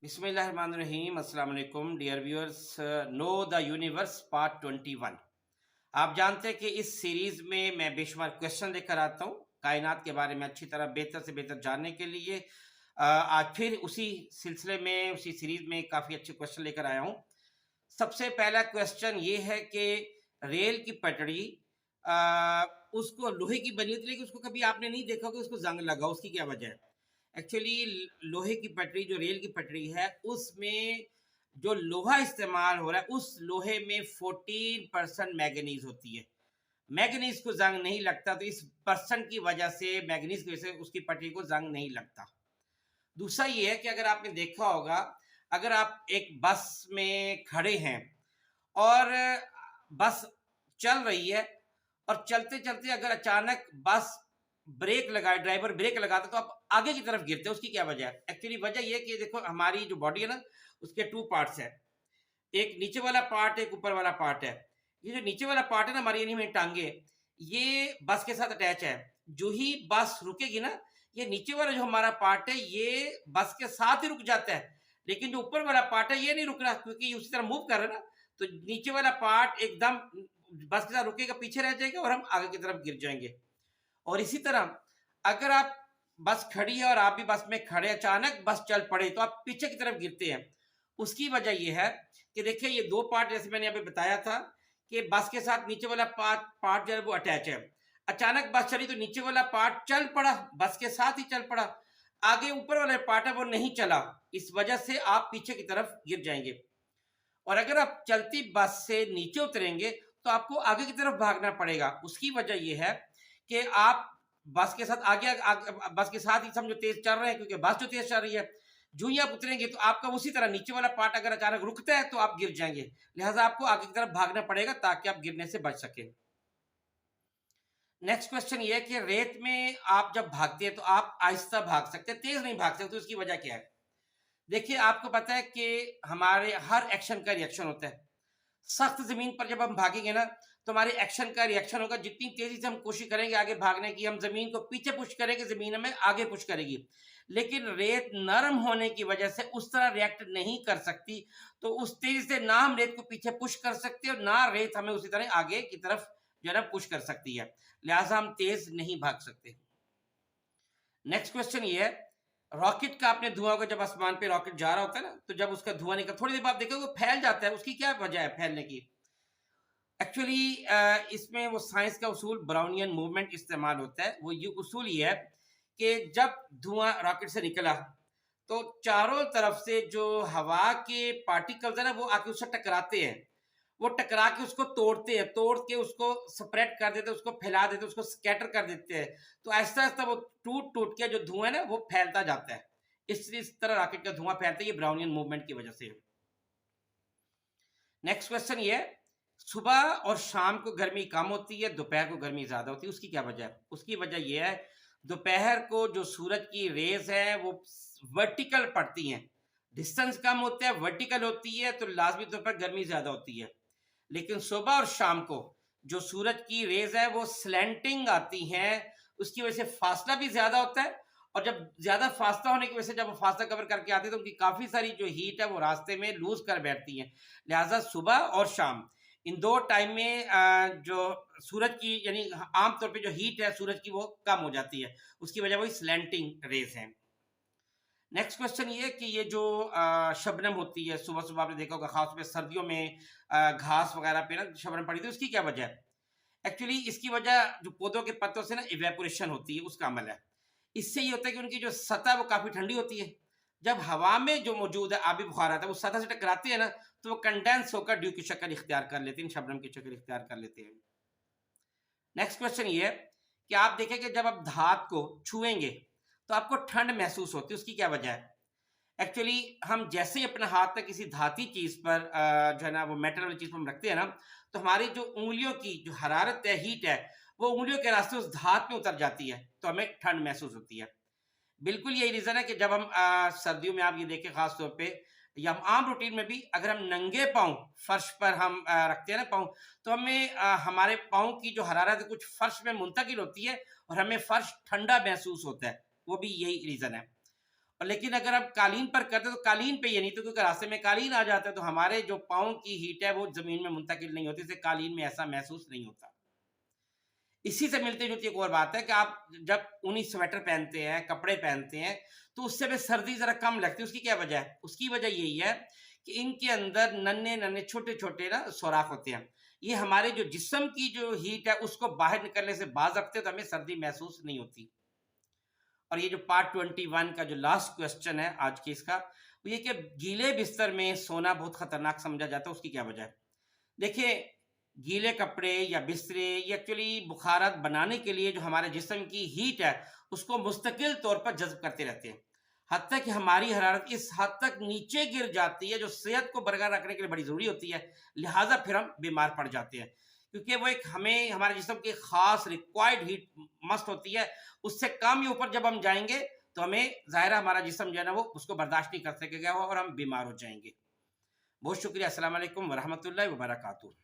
बिस्मिल्लाहिर्रहमानिर्रहीम अस्सलाम वालेकुम dear viewers. Know the universe part 21। आप जानते हैं कि इस सीरीज में मैं बेशुमार क्वेश्चन लेकर आता हूँ कायनात के बारे में अच्छी तरह बेहतर से बेहतर जानने के लिए। आज फिर उसी सिलसिले में उसी सीरीज में काफ़ी अच्छे क्वेश्चन लेकर आया हूँ। सबसे पहला क्वेश्चन ये है कि रेल की पटड़ी अ, उसको लोहे की बनी होती है, लेकिन उसको कभी आपने नहीं देखा कि उसको जंग लगा, उसकी क्या वजह है? एक्चुअली लोहे की पटड़ी, जो रेल की पटड़ी है, उसमें जो लोहा इस्तेमाल हो रहा है, उस लोहे में 14% मैंगनीज होती है। मैंगनीज को जंग नहीं लगता, तो इस परसेंट की वजह से, मैंगनीज की वजह से उसकी पटड़ी को जंग नहीं लगता। दूसरा ये है कि अगर आपने देखा होगा, अगर आप एक बस में खड़े हैं और बस चल रही है और चलते चलते अगर अचानक बस ब्रेक लगाए, ड्राइवर ब्रेक लगाता, तो आप आगे की तरफ गिरते हैं। उसकी क्या वजह है? एक्चुअली वजह यह है कि देखो, हमारी जो बॉडी है ना, उसके टू पार्ट्स है। एक नीचे वाला पार्ट, एक ऊपर वाला पार्ट है। ये जो नीचे वाला पार्ट है ना, हमारी यानी हमारी टांगे, ये बस के साथ अटैच है। जो ही बस रुकेगी ना, ये नीचे वाला जो हमारा पार्ट है, ये बस के साथ ही रुक जाता है। लेकिन जो ऊपर वाला पार्ट है, ये नहीं रुक रहा, क्योंकि ये उसी तरह मूव कर रहा है ना। तो नीचे वाला पार्ट एकदम बस के साथ रुकेगा, पीछे रह जाएगा और हम आगे की तरफ गिर जाएंगे। और इसी तरह अगर आप बस खड़ी है और आप भी बस में खड़े, अचानक बस चल पड़े, तो आप पीछे की तरफ गिरते हैं। उसकी वजह यह है कि देखिए, ये दो पार्ट, जैसे मैंने अभी बताया था कि बस के साथ नीचे वाला पार्ट पार्ट जो है वो अटैच है। अचानक बस चली तो नीचे वाला पार्ट चल पड़ा, बस के साथ ही चल पड़ा। आगे ऊपर वाला पार्ट है वो नहीं चला, इस वजह से आप पीछे की तरफ गिर जाएंगे। और अगर आप चलती बस से नीचे उतरेंगे, तो आपको आगे की तरफ भागना पड़ेगा। उसकी वजह यह है कि आप बस के साथ बस के साथ ही समझो तेज चल रहे हैं, क्योंकि बस जो तेज चल रही है। जो ही आप उतरेंगे तो आपका उसी तरह नीचे वाला पार्ट अगर अचानक रुकता है, तो आप गिर जाएंगे। लिहाजा आपको आगे की तरफ भागना पड़ेगा ताकि आप गिरने से बच सके। नेक्स्ट क्वेश्चन ये है कि रेत में आप जब भागते हैं तो आप आहिस्ता भाग सकते हैं, तेज नहीं भाग सकते, तो उसकी वजह क्या है? देखिए, आपको पता है कि हमारे हर एक्शन का रिएक्शन होता है। सख्त जमीन पर जब हम भागेंगे ना, तो हमारे एक्शन का रिएक्शन होगा। जितनी तेजी से हम कोशिश करेंगे आगे भागने की, हम जमीन को पीछे पुश करेंगे, जमीन हमें आगे पुश करेगी। लेकिन रेत नरम होने की वजह से उस तरह रिएक्ट नहीं कर सकती। तो उस तेजी से ना हम रेत को पीछे पुश कर सकते और ना रेत हमें उसी तरह आगे की तरफ जो है ना पुश कर सकती है। लिहाजा हम तेज नहीं भाग सकते। नेक्स्ट क्वेश्चन ये है, रॉकेट का आपने धुआं होगा, जब आसमान पे रॉकेट जा रहा होता है ना, तो जब उसका धुआं निकल, थोड़ी देर बाद देखोगे वो फैल जाता है। उसकी क्या वजह है फैलने की? एक्चुअली इसमें वो साइंस का उसूल ब्राउनियन मूवमेंट इस्तेमाल होता है। वो ये उसूल ये है कि जब धुआं रॉकेट से निकला, तो चारों तरफ से जो हवा के पार्टिकल्स है ना, वो आके उससे टकराते हैं। वो टकरा के उसको तोड़ते हैं, तोड़ के उसको स्प्रेड कर देते हैं, उसको फैला देते हैं, उसको स्कैटर कर देते हैं। तो ऐसा ऐसा वो टूट टूट के जो धुआं है ना, वो फैलता जाता है। इस तरह रॉकेट का धुआं फैलता है, ये ब्राउनियन मूवमेंट की वजह से। नेक्स्ट क्वेश्चन ये है, सुबह और शाम को गर्मी कम होती है, दोपहर को गर्मी ज्यादा होती है, उसकी क्या वजह है? उसकी वजह यह है, दोपहर को जो सूरज की रेज है वो वर्टिकल पड़ती हैं, डिस्टेंस कम होता है, वर्टिकल होती है, तो लाजमी तौर पर गर्मी ज्यादा होती है। लेकिन सुबह और शाम को जो सूरज की रेज है वो स्लैंटिंग आती हैं, उसकी वजह से फासला भी ज्यादा होता है। और जब ज्यादा फासला होने की वजह से जब वो फासला कवर करके आती है, तो उनकी काफी सारी जो हीट है वो रास्ते में लूज कर बैठती है। लिहाजा सुबह और शाम, इन दो टाइम में जो सूरज की यानी आमतौर पे जो हीट है सूरज की, वो कम हो जाती है। उसकी वजह वही स्लैंटिंग रेज है। नेक्स्ट क्वेश्चन ये कि ये जो शबनम होती है, सुबह सुबह आपने देखा होगा, खासतौर पे सर्दियों में घास वगैरह पे ना शबनम पड़ी थी, उसकी क्या वजह है? एक्चुअली इसकी वजह जो पौधों के पत्तों से ना इवेपोरेशन होती है, उसका अमल है। इससे ये होता है कि उनकी जो सतह वो काफी ठंडी होती है। जब हवा में जो मौजूद है आबी बुखार आता है, वो सतह से टकराते हैं ना, तो वो कंडेंस होकर ड्यू की शक्ल इख्तियार कर लेते हैं, शबनम की शक्ल इख्तियार कर लेते हैं। नेक्स्ट क्वेश्चन ये है कि आप देखेंगे जब आप धात को छुएंगे तो आपको ठंड महसूस होती है, उसकी क्या वजह है? एक्चुअली हम जैसे ही अपना हाथ में किसी धाती चीज पर जो है ना, वो मेटल वाली चीज पर हम रखते हैं ना, तो हमारी जो उंगलियों की जो हरारत है, हीट है, वो उंगलियों के रास्ते उस धात में उतर जाती है, तो हमें ठंड महसूस होती है। बिल्कुल यही रीजन है कि जब हम सर्दियों में आप ये देखें खास तौर पे, या हम आम रूटीन में भी अगर हम नंगे पाँव फर्श पर हम रखते हैं ना पाँव, तो हमें हमारे पाँव की जो हरारत है कुछ फर्श में मुंतकिल होती है और हमें फर्श ठंडा महसूस होता है। वो भी यही रीजन है। और लेकिन अगर हम कालीन पर करते तो कालीन पे ये नहीं, तो क्योंकि रास्ते में कालीन आ जाता है तो हमारे जो पाँव की हीट है वो ज़मीन में मुंतकिल नहीं होती, इसलिए कालीन में ऐसा महसूस नहीं होता। इसी से मिलती-जुलती एक और बात है कि आप जब ऊनी स्वेटर पहनते हैं, कपड़े पहनते हैं, तो उससे हमें सर्दी ज़रा कम लगती है। उसकी क्या वजह है? उसकी वजह यही है कि इनके अंदर नन्हे-नन्हे, छोटे-छोटे ना सुराख होते हैं। ये हमारे जो जिस्म की जो हीट है उसको बाहर निकलने से बाज़ रखते हैं, तो हमें सर्दी महसूस नहीं होती। और ये जो पार्ट 21 का जो लास्ट क्वेश्चन है आज की इसका, वो ये कि गीले बिस्तर में सोना बहुत खतरनाक समझा जाता है, उसकी क्या वजह है? देखिए, गीले कपड़े या बिस्तरे ये एक्चुअली बुखारात बनाने के लिए जो हमारे जिस्म की हीट है, उसको मुस्तकिल तौर पर जज़्ब करते रहते हैं। हत्ता कि हमारी हरारत इस हद तक नीचे गिर जाती है, जो सेहत को बरकरार रखने के लिए बड़ी ज़रूरी होती है, लिहाज़ा फिर हम बीमार पड़ जाते हैं। क्योंकि वो एक हमें हमारे जिस्म की ख़ास रिक्वायर्ड हीट मस्ट होती है, उससे कम या ऊपर जब हम जाएँगे, तो हमें ज़ाहिर है हमारा जिस्म जो है ना वो उसको बर्दाश्त नहीं कर सकेगा और हम बीमार हो जाएँगे। बहुत शुक्रिया। अस्सलाम वालेकुम व रहमतुल्लाहि व बरकातुहू।